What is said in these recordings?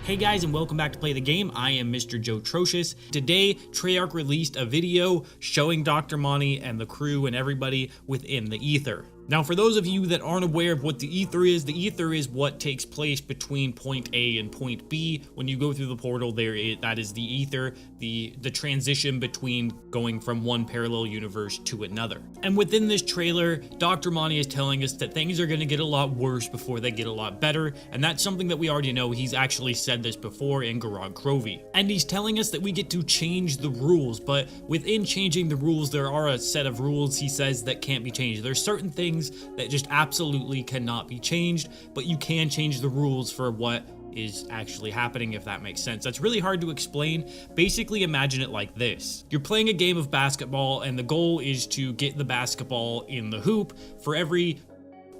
Hey guys, and welcome back to Play the Game. I am Mr. Joe Trocious. Today, Treyarch released a video showing Dr. Monty and the crew and everybody within the Ether. Now, for those of you that aren't aware of what the Ether is what takes place between point A and point B. When you go through the portal, that is the Ether, the transition between going from one parallel universe to another. And within this trailer, Dr. Monty is telling us that things are going to get a lot worse before they get a lot better, and that's something that we already know. He's actually said this before in Garage Crovy. And he's telling us that we get to change the rules, but within changing the rules, there are a set of rules, he says, that can't be changed. There's certain things that just absolutely cannot be changed, but you can change the rules for what is actually happening, if that makes sense. That's really hard to explain. Basically, imagine it like this. You're playing a game of basketball, and the goal is to get the basketball in the hoop. For every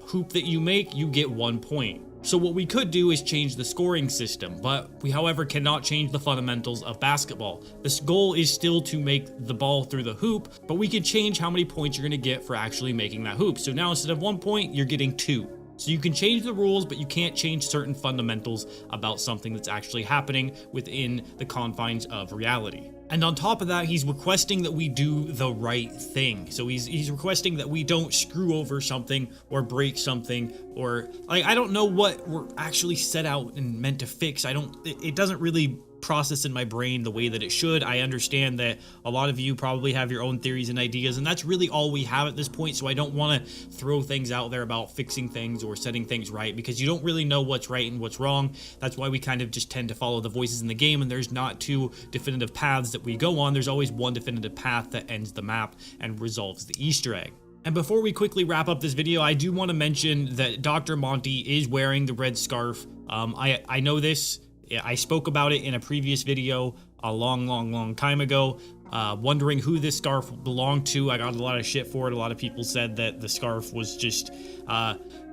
hoop that you make, you get 1 point. So what we could do is change the scoring system, but we, however, cannot change the fundamentals of basketball. This goal is still to make the ball through the hoop, but we can change how many points you're going to get for actually making that hoop. So now instead of 1 point, you're getting 2. So you can change the rules, but you can't change certain fundamentals about something that's actually happening within the confines of reality. And on top of that, he's requesting that we do the right thing. So he's requesting that we don't screw over something or break something, or like, I don't know what we're actually set out and meant to fix. It doesn't really process in my brain the way that it should. I understand that a lot of you probably have your own theories and ideas, and that's really all we have at this point. So I don't want to throw things out there about fixing things or setting things right, because you don't really know what's right and what's wrong. That's why we kind of just tend to follow the voices in the game, and there's not two definitive paths that we go on. There's always one definitive path that ends the map and resolves the Easter egg. And before we quickly wrap up this video, I do want to mention that Dr. Monty is wearing the red scarf. I know this. I spoke about it in a previous video a long time ago, wondering who this scarf belonged to. I got a lot of shit for it. A lot of people said that the scarf was just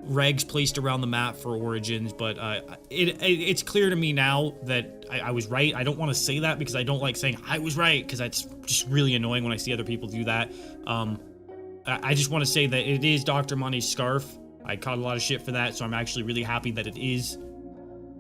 regs placed around the map for Origins, but it's clear to me now that I was right. I don't want to say that because I don't like saying I was right, because that's just really annoying when I see other people do that. I just want to say that it is Dr. Monty's scarf. I caught a lot of shit for that, so I'm actually really happy that it is.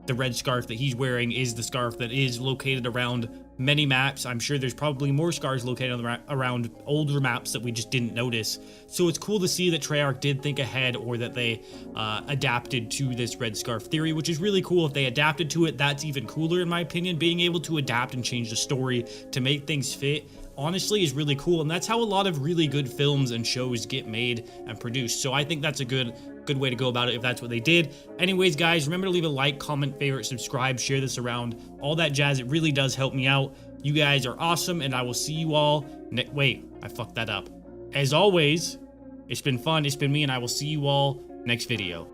The red scarf that he's wearing is the scarf that is located around many maps. I'm sure there's probably more scarves located around older maps that we just didn't notice. So it's cool to see that Treyarch did think ahead, or that they adapted to this red scarf theory, which is really cool. If they adapted to it, that's even cooler in my opinion. Being able to adapt and change the story to make things fit, honestly, is really cool, and that's how a lot of really good films and shows get made and produced. So I think that's a good way to go about it if that's what they did. Anyways, guys, remember to leave a like, comment, favorite, subscribe, share this around, all that jazz. It really does help me out. You guys are awesome, and I will see you all wait, I fucked that up. As always, it's been fun, it's been me, and I will see you all next video.